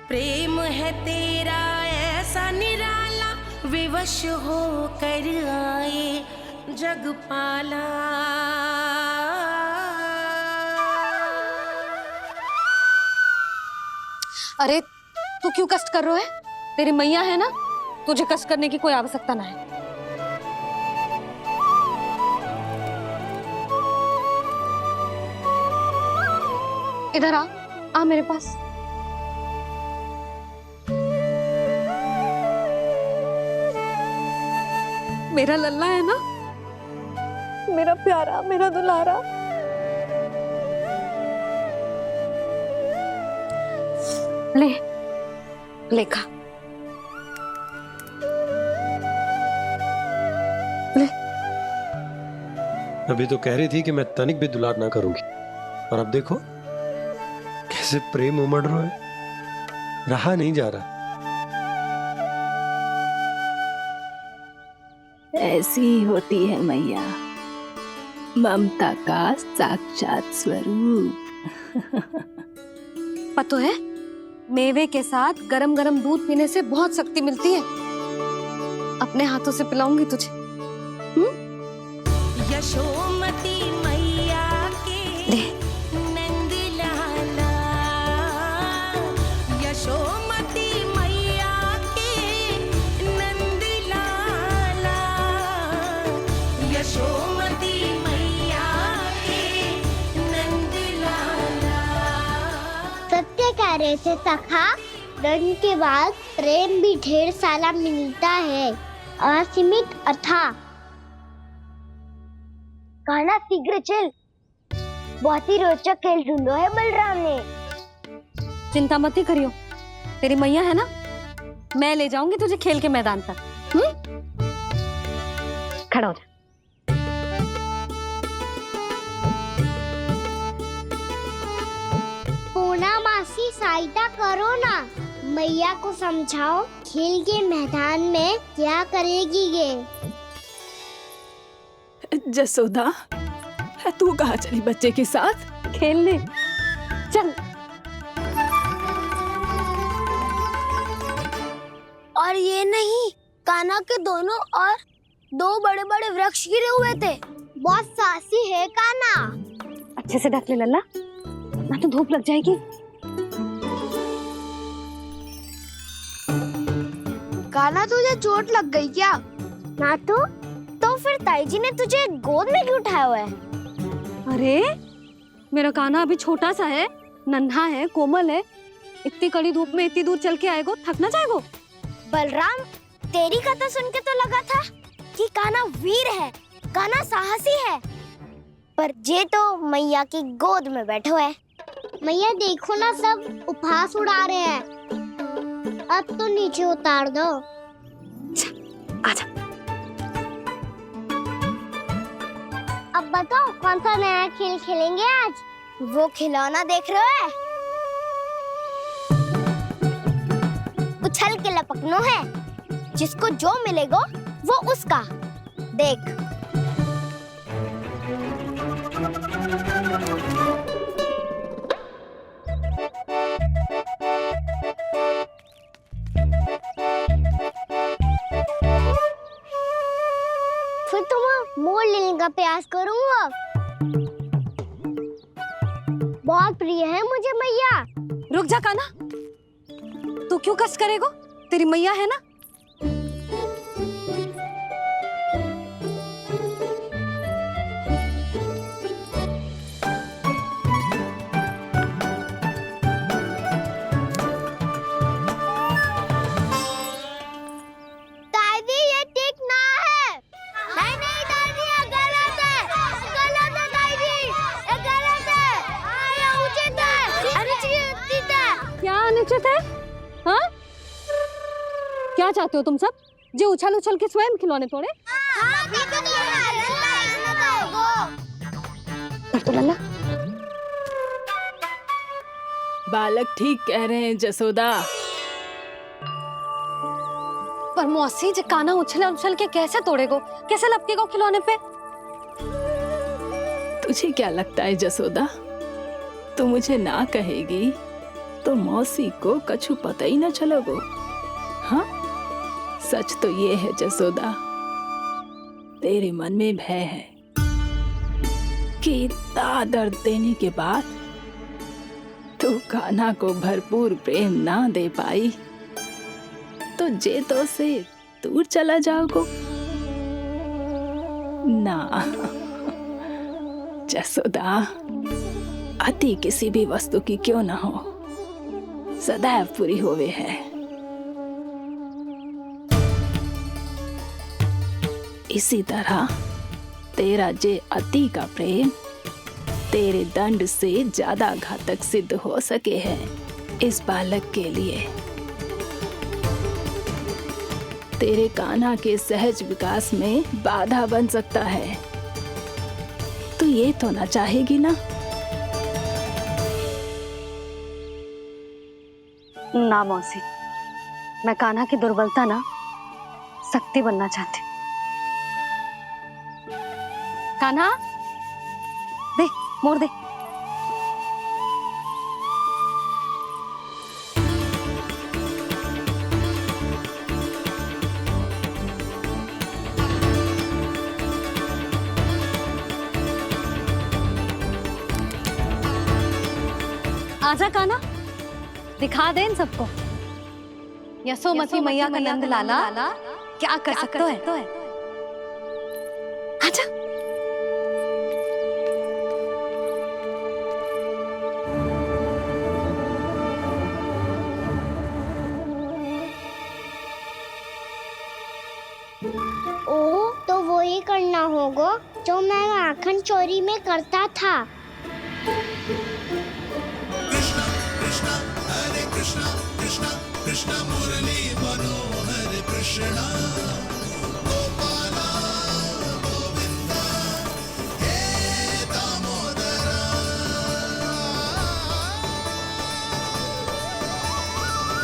प्रेम है तेरा ऐसा निराला, विवश हो कर आए जगपाला। अरे तू क्यों कष्ट कर रहा है? तेरी मैया है ना, तुझे कष्ट करने की कोई आवश्यकता ना है। इधर आ मेरे पास। मेरा लल्ला है ना, मेरा प्यारा, मेरा दुलारा। ले ले खा, ले। अभी तो कह रही थी कि मैं तनिक भी दुलार ना करूंगी, और अब देखो से प्रेम उमड़ रहा है, रहा नहीं जा रहा। ऐसी ही होती है मैया, ममता का साक्षात स्वरूप। पतो है, मेवे के साथ गरम गरम दूध पीने से बहुत शक्ति मिलती है। अपने हाथों से पिलाऊंगी तुझे। यशोमती मैया के नंद लाला, यशोमती मैया के नंद लाला, यशोमती मैया के नंद लाला। सत्य कह रहे थे सखा, दंड के बाद प्रेम भी ढेर सारा मिलता है, असीमित अथाह। कान्हा शीघ्र चल, बहुत ही रोचक खेल ढूंढो है बलराम ने। चिंता मत ही करियो, तेरी मैया है ना, मैं ले जाऊंगी तुझे खेल के मैदान तक। खड़ा हो जा। पूना मासी सहायता करो ना, मैया को समझाओ खेल के मैदान में क्या करेगी ये। जसोदा, तू कहाँ चली बच्चे के साथ खेलने? चल। और ये नहीं, कान्हा के दोनों और दो बड़े बड़े वृक्ष गिरे हुए थे। बहुत साहसी है कान्हा। अच्छे से ढक ले लल्ला, ना तो धूप लग जाएगी। कान्हा तुझे चोट लग गई क्या? ना तो फिर ताई जी ने तुझे गोद में क्यों उठाया हुआ है? अरे मेरा कान्हा अभी छोटा सा है, नन्हा है, कोमल है। इतनी कड़ी धूप में इतनी दूर चल के आएगो, थक ना जाएगो। बलराम, तेरी कथा सुन के तो लगा था कि कान्हा वीर है, कान्हा साहसी है, पर जे तो मैया की गोद में बैठो है। मैया देखो ना, सब उपहास उड़ा रहे हैं। अब तो नीचे उतार दो। आजा। अब बताओ कौन सा नया खेल खेलेंगे आज? वो खिलौना देख रहे हो? उछल के लपकनो है, जिसको जो मिलेगा वो उसका। देख। फिर तुम मोड़ लेने का प्रयास करूंगा। बहुत प्रिय है मुझे मैया। रुक जा कान्हा, तू क्यों कष्ट करेगो? तेरी मैया है ना। दादी ये ठीक ना है। नहीं नहीं दादी, ये गलत है। गलत है दादी, ये गलत है। ये उचित है, अनुचित है। क्या अनुचित है? हाँ? क्या चाहते हो तुम सब? जो उछल उछल के स्वयं खिलौने तोड़े? तो लल्ला, बालक ठीक कह रहे हैं जसोदा। पर मौसी, जे कान्हा उछल उछल के कैसे तोड़ेगो, कैसे लपकेगो खिलौने पे? तुझे क्या लगता है जसोदा, तू मुझे ना कहेगी तो मौसी को कछु पता ही ना चलोगो। हाँ, सच तो ये है जसोदा, तेरे मन में भय है कि इतना दर्द देने के बाद तू कान्हा को भरपूर प्रेम ना दे पाई तो जेतो से दूर चला जाओगो ना। जसोदा, अति किसी भी वस्तु की क्यों ना हो, सदैव पूरी होवे है। इसी तरह तेरा जे अति का प्रेम तेरे दंड से ज्यादा घातक सिद्ध हो सके है इस बालक के लिए। तेरे कान्हा के सहज विकास में बाधा बन सकता है। तो ये तो ना चाहेगी ना? ना मौसी, मैं कान्हा की दुर्बलता ना शक्ति बनना चाहती। कान्हा दे, मोड़ दे। आजा कान्हा, दिखा दे इन सबको यशोमती मैया का नंद लाला क्या कर सकता है। आजा। ओ, तो वो ही करना होगा जो मैं माखन चोरी में करता था। कृष्णा कृष्णा कृष्णा मुरली मनोहर कृष्णा गोपाला गोविंदा हे दामोदरा।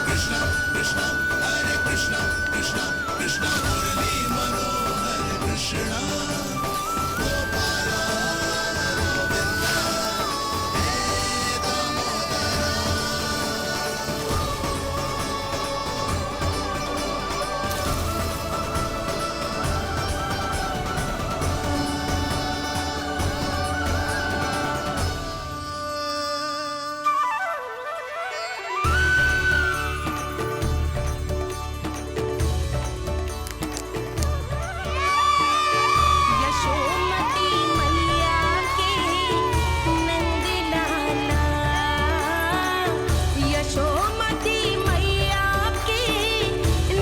कृष्णा कृष्णा हरे कृष्णा कृष्णा कृष्णा मुरली मनोहर कृष्णा गोपाला गोविंदा हे दामोदरा। यशोमती मैया के नंद लाला, यशोमती मैया के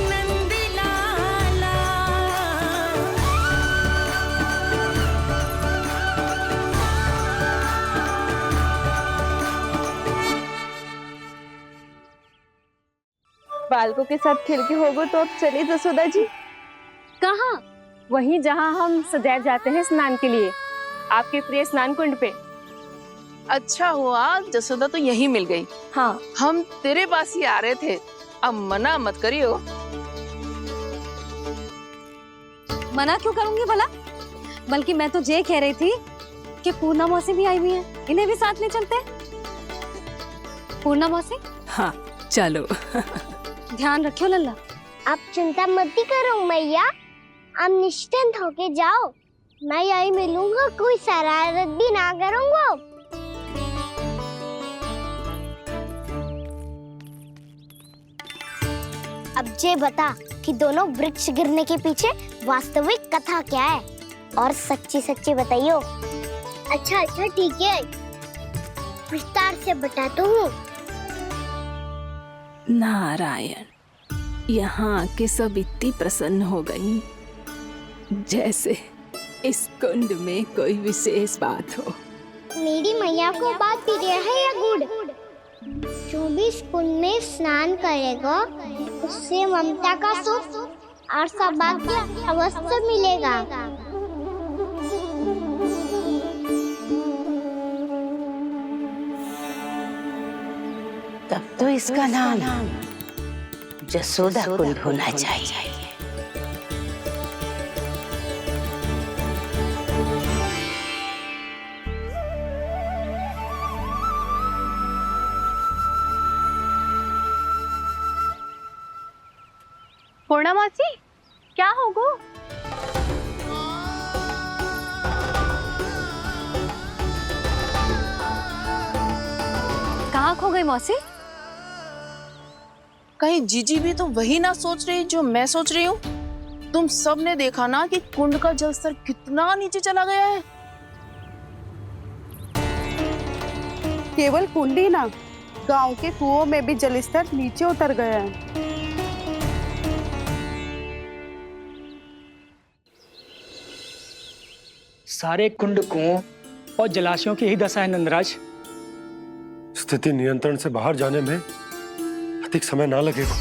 नंद लाला। बालकों के साथ खेल के होगो तो अब चले जसोदा जी। कहाँ? वहीं जहाँ हम सदैव जाते हैं स्नान के लिए, आपके प्रिय स्नान कुंड पे। अच्छा हुआ जसोदा तो यहीं मिल गई। हाँ, हम तेरे पास ही आ रहे थे, अब मना मत करियो। मना क्यों करूंगी भला? बल्कि मैं तो ये कह रही थी कि पूर्णा मौसी भी आई हुई है, इन्हें भी साथ ले चलते हैं। पूर्णा मौसी, हाँ चलो। ध्यान रखियो लल्ला। आप चिंता मत करो मैया, आप निश्चिंत होके जाओ, मैं यही मिलूंगा, कोई शरारत भी ना करूंगा। अब ये बता कि दोनों वृक्ष गिरने के पीछे वास्तविक कथा क्या है, और सच्ची सच्ची बताइयो। अच्छा अच्छा ठीक है, विस्तार से बताता हूँ। नारायण, यहाँ के सब इतनी प्रसन्न हो गई जैसे इस कुंड में कोई विशेष बात हो। मेरी मैया को बात प्रिय है या गुड़? जो भी इस कुंड में स्नान करेगा उससे ममता का सुख और सौभाग्य अवश्य मिलेगा। तब तो इसका नाम जसोदा कुंड होना चाहिए। पूर्णा मौसी, क्या होगो? कहाँ खो गई मौसी? कहीं जीजी भी तो वही ना सोच रही जो मैं सोच रही हूँ। तुम सब ने देखा ना कि कुंड का जलस्तर कितना नीचे चला गया है। केवल कुंड ही ना, गांव के कुओं में भी जलस्तर नीचे उतर गया है। सारे कुंड, कुओं और जलाशयों की ही दशा है नंदराज। स्थिति नियंत्रण से बाहर जाने में अधिक समय ना लगेगा।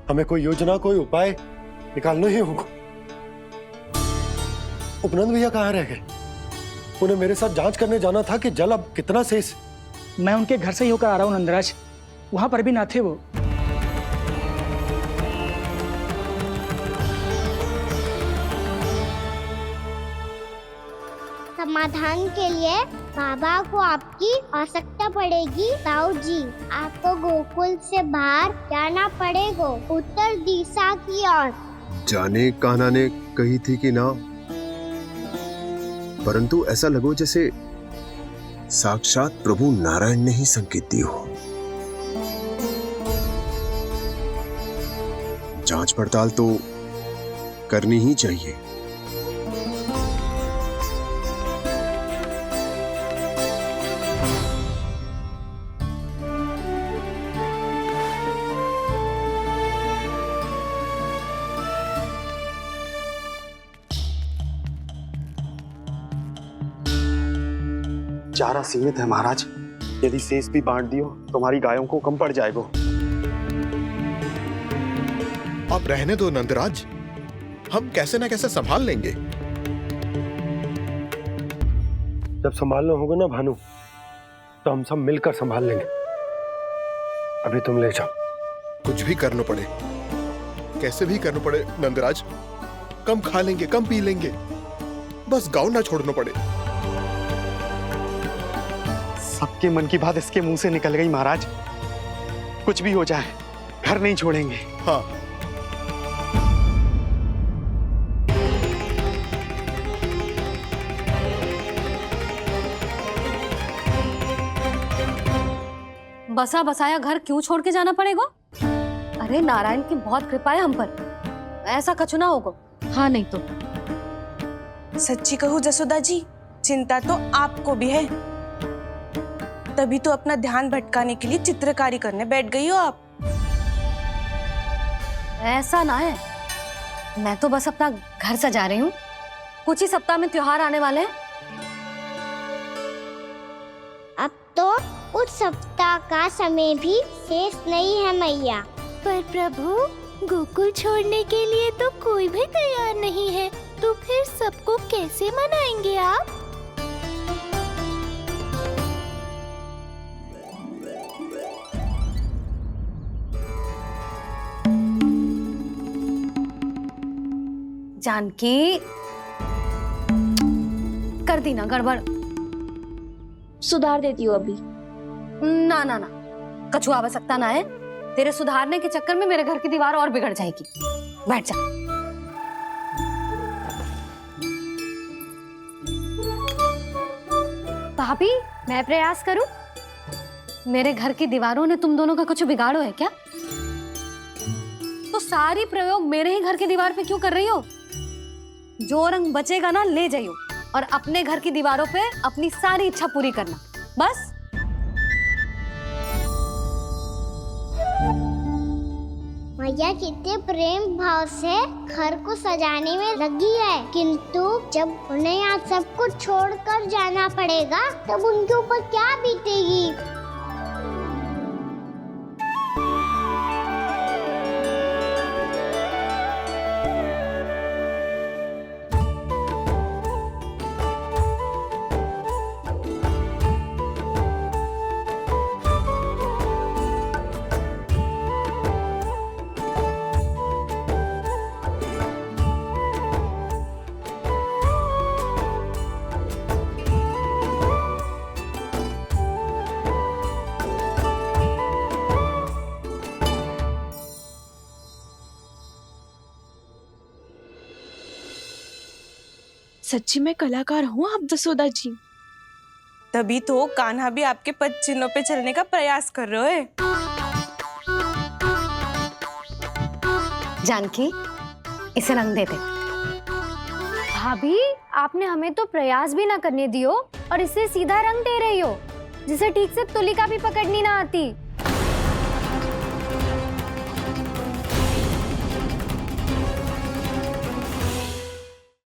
हमें कोई योजना, कोई उपाय निकालना ही होगा। उपनंद भैया कहाँ रह गए? उन्हें मेरे साथ जांच करने जाना था कि जल अब कितना शेष। मैं उनके घर से ही होकर आ रहा हूँ नंदराज। वहां पर भी ना थे वो। समाधान के लिए बाबा को आपकी आवश्यकता पड़ेगी। ताऊ जी, आपको गोकुल से बाहर जाना पड़ेगा, उत्तर दिशा की ओर। जाने कान्हा ने कही थी कि ना, परंतु ऐसा लगो जैसे साक्षात प्रभु नारायण ने ही संकेत दी हो। जांच पड़ताल तो करनी ही चाहिए। चारा सीमित है महाराज, यदि शेष भी बांट दियो तुम्हारी गायों को कम पड़ जाएगा। अब रहने दो नंदराज, हम कैसे ना कैसे संभाल लेंगे। जब संभालना होगा ना भानु, तो हम सब मिलकर संभाल लेंगे। अभी तुम ले जाओ। कुछ भी करना पड़े, कैसे भी करना पड़े नंदराज, कम खा लेंगे, कम पी लेंगे, बस गांव ना छोड़ना पड़े। सबके मन की बात इसके मुंह से निकल गई महाराज। कुछ भी हो जाए घर नहीं छोड़ेंगे। हाँ, बसा बसाया घर क्यों छोड़ के जाना पड़ेगा? अरे नारायण की बहुत कृपा है हम पर, ऐसा कछु ना होगा। हाँ नहीं तो सच्ची कहूँ जसोदा जी, चिंता तो आपको भी है, तभी तो अपना ध्यान भटकाने के लिए चित्रकारी करने बैठ गई हो आप। ऐसा ना है, मैं तो बस अपना घर सजा रही हूँ। कुछ ही सप्ताह में त्योहार आने वाले हैं। अब तो उस सप्ताह का समय भी शेष नहीं है मैया। पर प्रभु, गोकुल छोड़ने के लिए तो कोई भी तैयार नहीं है, तो फिर सबको कैसे मनाएंगे आप? जानकी, कर दी ना गड़बड़। सुधार देती हूँ अभी। ना ना ना, कछु आवश्यकता ना है। तेरे सुधारने के चक्कर में मेरे घर की दीवार और बिगड़ जाएगी। बैठ जा। भाभी, मैं प्रयास करूं? मेरे घर की दीवारों ने तुम दोनों का कुछ बिगाड़ो है क्या? तो सारी प्रयोग मेरे ही घर की दीवार पे क्यों कर रही हो? जो रंग बचेगा ना ले जाइयो, और अपने घर की दीवारों पे अपनी सारी इच्छा पूरी करना, बस। मैया कितने प्रेम भाव से घर को सजाने में लगी है, किंतु जब उन्हें यहाँ सब कुछ छोड़कर जाना पड़ेगा तब उनके ऊपर क्या बीतेगी। सच्ची में कलाकार हूँ आप जसोदा जी, तभी तो कान्हा भी आपके पद चिन्हों पे चलने का प्रयास कर रहे हैं। जानकी, इसे रंग देते। भाभी, आपने हमें तो प्रयास भी ना करने दियो और इसे सीधा रंग दे रही हो, जिसे ठीक से तुलिका भी पकड़नी ना आती।